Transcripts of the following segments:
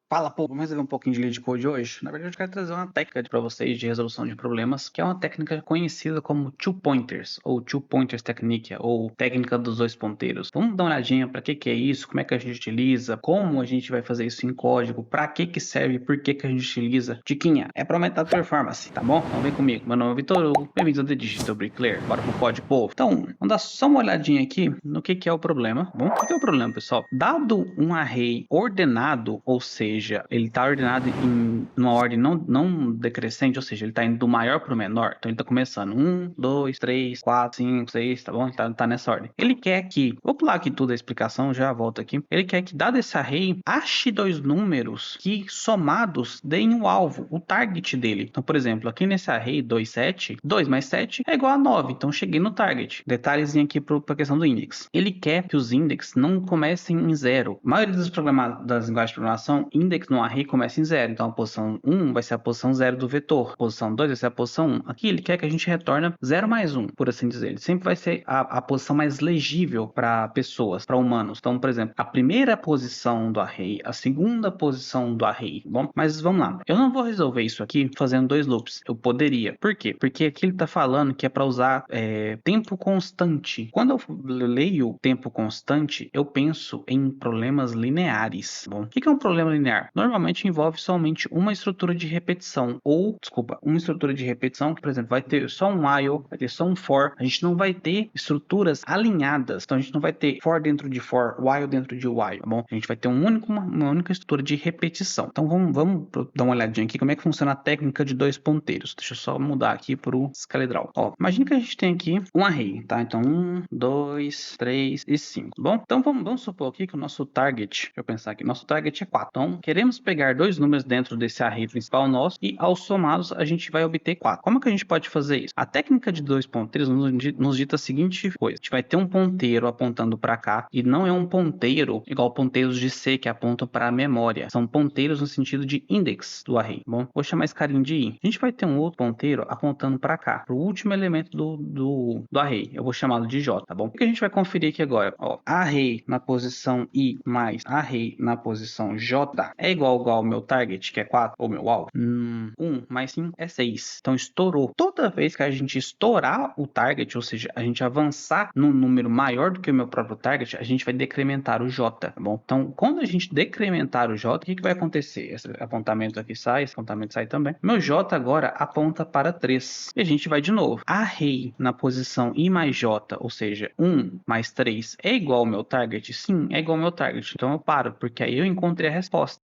Fala, pô, vamos resolver um pouquinho de lead code hoje? Na verdade, eu quero trazer uma técnica para vocês de resolução de problemas, que é uma técnica conhecida como two pointers, ou two pointers technique, ou técnica dos dois ponteiros. Vamos dar uma olhadinha para que é isso, como é que a gente utiliza, como a gente vai fazer isso em código, para que serve, por que a gente utiliza. Diquinha, é para aumentar a performance, tá bom? Então vem comigo. Meu nome é Vitor Hugo, bem-vindos ao The Digital Bricklayer. Bora pro código, povo. Então, vamos dar só uma olhadinha aqui no que é o problema, tá bom? O que é o problema, pessoal? Dado um array ordenado, ou seja, ele está ordenado em uma ordem não decrescente, ou seja, ele está indo do maior para o menor. Então ele está começando 1, 2, 3, 4, 5, 6, tá bom? Ele tá nessa ordem. Ele quer que, vou pular aqui tudo a explicação, já volto aqui. Ele quer que, dado esse array, ache dois números que somados deem o alvo, o target dele. Então, por exemplo, aqui nesse array 2, 7, 2 mais 7 é igual a 9. Então cheguei no target. Detalhezinho aqui para a questão do index. Ele quer que os index não comecem em zero. A maioria das linguagens de programação, index no array começa em 0. Então a posição 1 vai ser a posição 0 do vetor. A posição 2 vai ser a posição 1. Aqui ele quer que a gente retorne 0 mais 1, por assim dizer. Ele sempre vai ser a posição mais legível para pessoas, para humanos. Então, por exemplo, a primeira posição do array, a segunda posição do array. Bom, mas vamos lá. Eu não vou resolver isso aqui fazendo dois loops. Eu poderia. Por quê? Porque aqui ele está falando que é para usar tempo constante. Quando eu leio tempo constante, eu penso em problemas lineares. Bom, o que é um problema linear? Normalmente envolve somente uma estrutura de repetição, ou, desculpa, uma estrutura de repetição que, por exemplo, vai ter só um while, vai ter só um for, a gente não vai ter estruturas alinhadas, então a gente não vai ter for dentro de for, while dentro de while, tá bom? A gente vai ter uma única estrutura de repetição. Então vamos dar uma olhadinha aqui como é que funciona a técnica de dois ponteiros. Deixa eu só mudar aqui para o Scaledraw. Ó, imagina que a gente tem aqui um array, tá? Então 1, 2, 3 e 5, tá bom? Então vamos supor aqui que o nosso target, deixa eu pensar aqui, nosso target é 4. Então, queremos pegar dois números dentro desse array principal nosso e, ao somá-los, a gente vai obter 4. Como que a gente pode fazer isso? A técnica de dois ponteiros nos dita a seguinte coisa. A gente vai ter um ponteiro apontando para cá e não é um ponteiro igual ponteiros de C que apontam para a memória. São ponteiros no sentido de index do array. Bom, vou chamar esse carinha de I. A gente vai ter um outro ponteiro apontando para cá, para o último elemento do array. Eu vou chamá-lo de J, tá bom? O que a gente vai conferir aqui agora? Ó, array na posição I mais array na posição J é igual ao meu target, que é 4, ou meu alvo. 1 mais 5 é 6. Então estourou. Toda vez que a gente estourar o target, ou seja, a gente avançar num número maior do que o meu próprio target, a gente vai decrementar o J, tá bom? Então, quando a gente decrementar o J, o que vai acontecer? Esse apontamento aqui sai, esse apontamento sai também. Meu J agora aponta para 3. E a gente vai de novo. Array na posição I mais J, ou seja, 1 mais 3 é igual ao meu target? Sim, é igual ao meu target. Então eu paro, porque aí eu encontrei a resposta.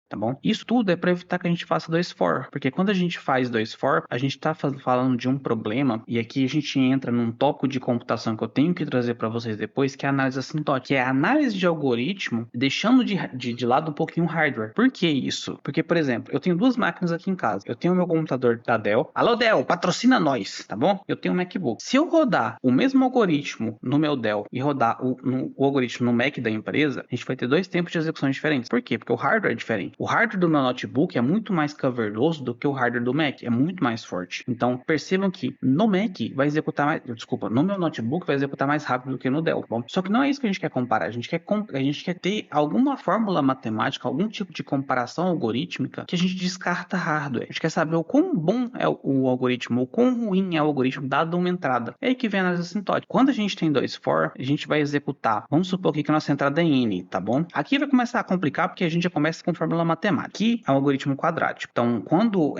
Tá bom? Isso tudo é para evitar que a gente faça dois for, porque quando a gente faz dois for, a gente está falando de um problema, e aqui a gente entra num tópico de computação que eu tenho que trazer para vocês depois, que é a análise assintótica, que é a análise de algoritmo, deixando de lado um pouquinho o hardware. Por que isso? Porque, por exemplo, eu tenho duas máquinas aqui em casa. Eu tenho o meu computador da Dell. Alô, Dell, patrocina nós, tá bom? Eu tenho um MacBook. Se eu rodar o mesmo algoritmo no meu Dell e rodar o algoritmo no Mac da empresa, a gente vai ter dois tempos de execução diferentes. Por quê? Porque o hardware é diferente. O hardware do meu notebook é muito mais cavernoso do que o hardware do Mac, é muito mais forte. Então, percebam que no Mac vai executar mais, desculpa, no meu notebook vai executar mais rápido do que no Dell, bom? Só que não é isso que a gente quer comparar, a gente quer ter alguma fórmula matemática, algum tipo de comparação algorítmica que a gente descarta hardware. A gente quer saber o quão bom é o algoritmo, o quão ruim é o algoritmo dado uma entrada. É aí que vem a análise assintótica. Quando a gente tem dois for, a gente vai executar, vamos supor aqui que a nossa entrada é N, tá bom? Aqui vai começar a complicar porque a gente já começa com fórmula matemática. Aqui é um algoritmo quadrático. Então, quando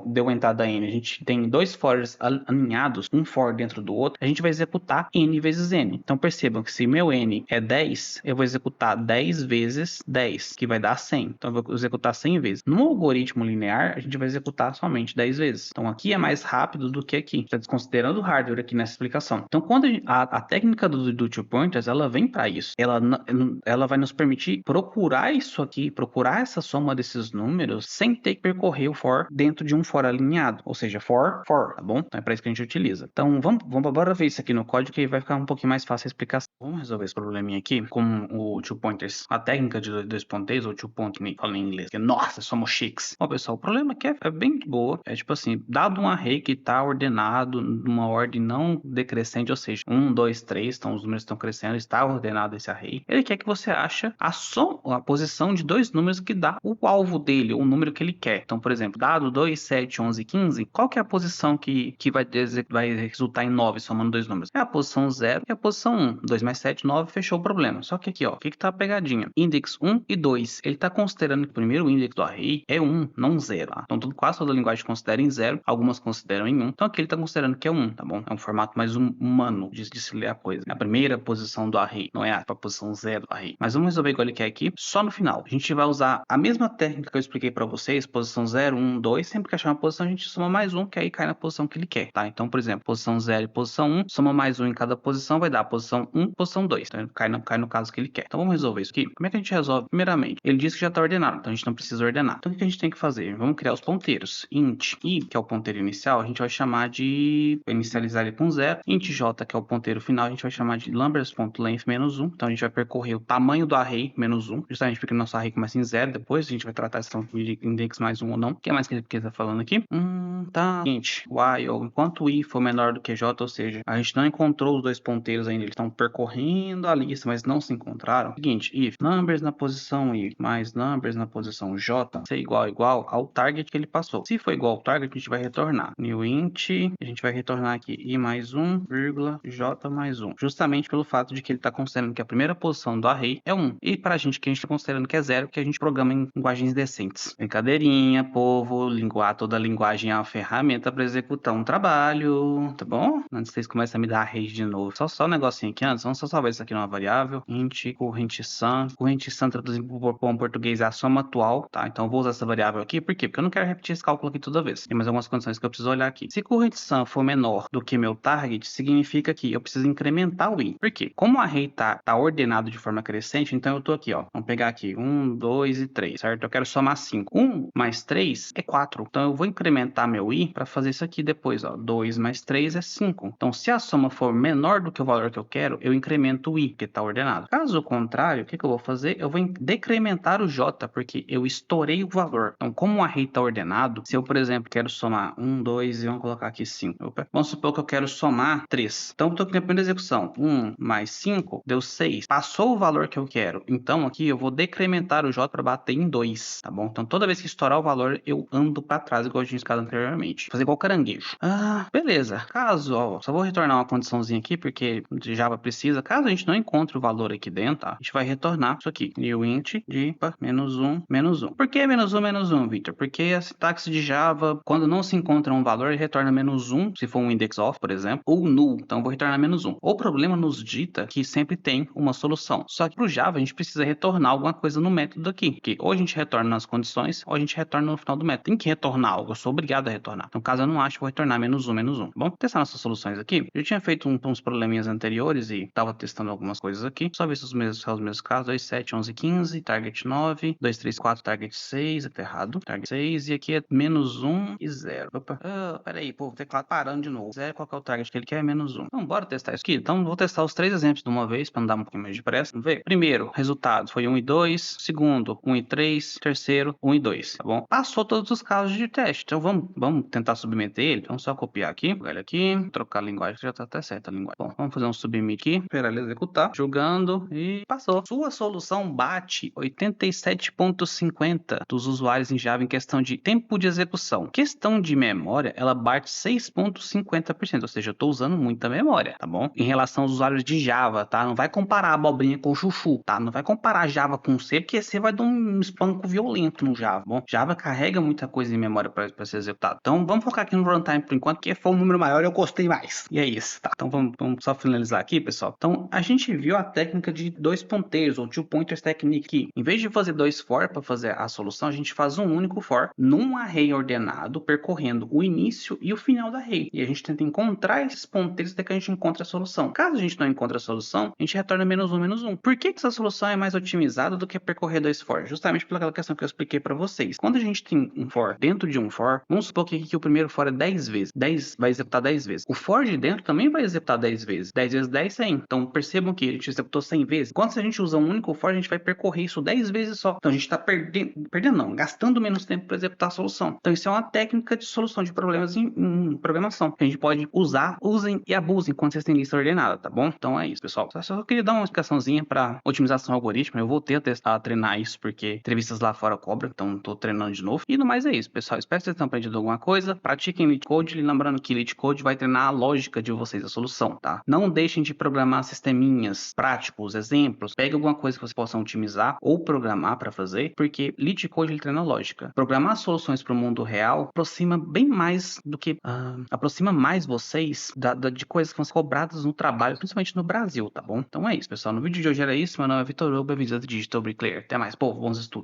deu entrada N, a gente tem dois fors alinhados, um for dentro do outro, a gente vai executar N vezes N. Então, percebam que se meu N é 10, eu vou executar 10 vezes 10, que vai dar 100. Então, eu vou executar 100 vezes. No algoritmo linear, a gente vai executar somente 10 vezes. Então, aqui é mais rápido do que aqui. Está desconsiderando o hardware aqui nessa explicação. Então, quando a técnica do two pointers, ela vem para isso. Ela vai nos permitir procurar isso aqui, procurar essa soma soma desses números sem ter que percorrer o for dentro de um for alinhado, ou seja, for, tá bom? Então é para isso que a gente utiliza. Então vamos bora ver isso aqui no código que aí vai ficar um pouquinho mais fácil a explicação. Vamos resolver esse probleminha aqui com o two pointers, a técnica de dois ponteiros ou two point, fala em inglês, que nossa, somos chiques. Bom, pessoal, o problema aqui é bem de boa, é tipo assim, dado um array que está ordenado numa ordem não decrescente, ou seja, 1, 2, 3, então os números estão crescendo, está ordenado esse array, ele quer que você ache a posição de dois números que dá o alvo dele, o número que ele quer. Então, por exemplo, dado 2, 7, 11, 15, qual que é a posição que vai resultar em 9 somando dois números? É a posição 0 e a posição 1. 2 mais 7, 9, fechou o problema. Só que aqui, ó, o que tá a pegadinha? Index 1 e 2, ele tá considerando que o primeiro index do array é 1, não 0. Tá? Então, quase toda a linguagem considera em 0, algumas consideram em 1. Então, aqui ele tá considerando que é 1, tá bom? É um formato mais humano de se ler a coisa. É a primeira posição do array, não é a posição 0 do array. Mas vamos resolver igual ele quer aqui, só no final. A gente vai usar a mesma técnica que eu expliquei para vocês, posição 0, 1, 2, sempre que achar uma posição a gente soma mais um, que aí cai na posição que ele quer, tá? Então, por exemplo, posição 0 e posição 1, soma mais um em cada posição, vai dar a posição 1, posição 2. Então, cai no caso que ele quer. Então, vamos resolver isso aqui. Como é que a gente resolve? Primeiramente, ele diz que já está ordenado, então a gente não precisa ordenar. Então, o que a gente tem que fazer? Vamos criar os ponteiros. Int i, que é o ponteiro inicial, a gente vai chamar de... inicializar ele com 0. Int j, que é o ponteiro final, a gente vai chamar de numbers.length menos 1. Então, a gente vai percorrer o tamanho do array menos 1, justamente porque o nosso array começa em 0. Depois a gente vai tratar essa de index mais 1 ou não. O que é mais que ele está falando aqui? Tá. Seguinte, while, enquanto i for menor do que j, ou seja, a gente não encontrou os dois ponteiros ainda, eles estão percorrendo a lista, mas não se encontraram. Seguinte, if numbers na posição i mais numbers na posição j ser igual ao target que ele passou. Se for igual ao target, a gente vai retornar new int, a gente vai retornar aqui i mais 1, j mais 1, justamente pelo fato de que ele está considerando que a primeira posição do array é 1, e para a gente que a gente está considerando que é 0, que a gente programa em linguagens decentes. Brincadeirinha, povo, toda a linguagem é uma ferramenta para executar um trabalho, tá bom? Antes vocês começam a me dar rage de novo. Só um negocinho aqui antes, vamos só salvar isso aqui numa variável, int corrente sum traduzindo para um português é a soma atual, tá? Então eu vou usar essa variável aqui, por quê? Porque eu não quero repetir esse cálculo aqui toda vez. Tem mais algumas condições que eu preciso olhar aqui. Se corrente sum for menor do que meu target, significa que eu preciso incrementar o i. Por quê? Como o array tá ordenado de forma crescente, então eu tô aqui, ó. Vamos pegar aqui 1, 2 e 3, certo? Eu quero somar 5. 1 mais 3 é 4. Então eu vou incrementar meu i para fazer isso aqui depois, ó. 2 mais 3 é 5. Então se a soma for menor do que o valor que eu quero, eu incremento o i, que tá ordenado. Caso contrário, o que eu vou fazer? Eu vou decrementar o j, porque eu estourei o valor. Então, como o array tá ordenado, se eu, por exemplo, quero somar 1, 2 e vamos colocar aqui 5. Opa. Vamos supor que eu quero somar 3. Então, eu tô aqui na primeira execução. 1 mais 5 deu 6. Passou o valor que eu quero. Então, aqui eu vou decrementar o j para bater em 2, tá bom? Então, toda vez que estourar o valor, eu ando para trás, igual a gente escala anteriormente. Fazer igual caranguejo. Beleza. Caso, ó, só vou retornar uma condiçãozinha aqui, porque Java precisa. Caso a gente não encontre o valor aqui dentro, tá? A gente vai retornar isso aqui. New int de menos 1, menos 1. Por que menos 1, Victor? Porque a sintaxe de Java, quando não se encontra um valor, ele retorna menos 1, se for um index of, por exemplo, ou null. Então, eu vou retornar menos 1. O problema nos dita que sempre tem uma solução. Só que pro Java, a gente precisa retornar alguma coisa no método aqui. Que ou a gente retorna nas condições, ou a gente retorna no final do método. Tem que retornar algo, eu sou obrigado a retornar. Então, caso eu não ache, eu vou retornar menos 1, menos 1. Vamos testar nossas soluções aqui. Eu tinha feito uns probleminhas anteriores e estava testando algumas coisas aqui. Só ver se os mesmos casos. 2, 7, 11, 15, target 9, 2, 3, 4, target 6, tá errado. Target 6 e aqui é menos 1 e 0. Opa, peraí, pô, o teclado parando de novo. 0, qual que é o target que ele quer? É menos 1. Então, bora testar isso aqui. Então, vou testar os 3 exemplos de uma vez para não dar um pouquinho mais de pressa. Vamos ver. Primeiro, resultado foi 1 e 2. Segundo, 1 e 3. Terceiro, 1 e 2, tá bom? Passou todos os casos de teste. Então, vamos tentar submeter ele. Vamos só copiar aqui, pegar ele aqui, trocar a linguagem, que já tá até certa a linguagem. Bom, vamos fazer um submit aqui, esperar ele executar, jogando e passou. Sua solução bate 87,50 dos usuários em Java em questão de tempo de execução. Questão de memória, ela bate 6,50%, ou seja, eu tô usando muita memória, tá bom? Em relação aos usuários de Java, tá? Não vai comparar a abobrinha com o chuchu, tá? Não vai comparar Java com C, porque C vai dar um espanco violento no Java, bom? Java carrega muita coisa em memória para ser executado. Então, vamos focar aqui no runtime por enquanto, que foi um número maior e eu gostei mais. E é isso, tá? Então, vamos só finalizar aqui, pessoal. Então, a gente viu a técnica de dois ponteiros, ou two pointers technique aqui. Em vez de fazer dois for para fazer a solução, a gente faz um único for num array ordenado, percorrendo o início e o final do array. E a gente tenta encontrar esses ponteiros até que a gente encontre a solução. Caso a gente não encontre a solução, a gente retorna menos 1, menos 1. Por que essa solução é mais otimizada do que percorrer dois for? Justamente pelaquela questão que eu expliquei para vocês. Quando a gente tem um for dentro de um for, vamos supor que aqui o primeiro for é 10 vezes. 10 vai executar 10 vezes. O for de dentro também vai executar 10 vezes. 10 vezes 10, 100. Então percebam que a gente executou 100 vezes. Quando a gente usa um único for, a gente vai percorrer isso 10 vezes só. Então a gente está perdendo não, gastando menos tempo para executar a solução. Então isso é uma técnica de solução de problemas em programação, que a gente pode usar, usem e abusem quando vocês têm lista ordenada, tá bom? Então é isso, pessoal. Só queria dar uma explicaçãozinha para otimização algoritmo. Eu voltei a testar, a treinar isso, porque entrevistas lá fora cobram, então tô treinando de novo. E no mais é isso, pessoal. Espero que vocês tenham aprendido alguma coisa. Pratiquem LeetCode, lembrando que LeetCode vai treinar a lógica de vocês, a solução, tá? Não deixem de programar sisteminhas práticos, exemplos. Pegue alguma coisa que vocês possam otimizar ou programar para fazer, porque LeetCode ele treina a lógica. Programar soluções para o mundo real aproxima bem mais do que aproxima mais vocês de coisas que vão ser cobradas no trabalho, principalmente no Brasil, tá bom? Então é isso, pessoal. No vídeo de hoje era isso. Meu nome é Vitor Hugo, bem-vindo ao Digital Bricklayer. Até mais, povo. Bons estudos.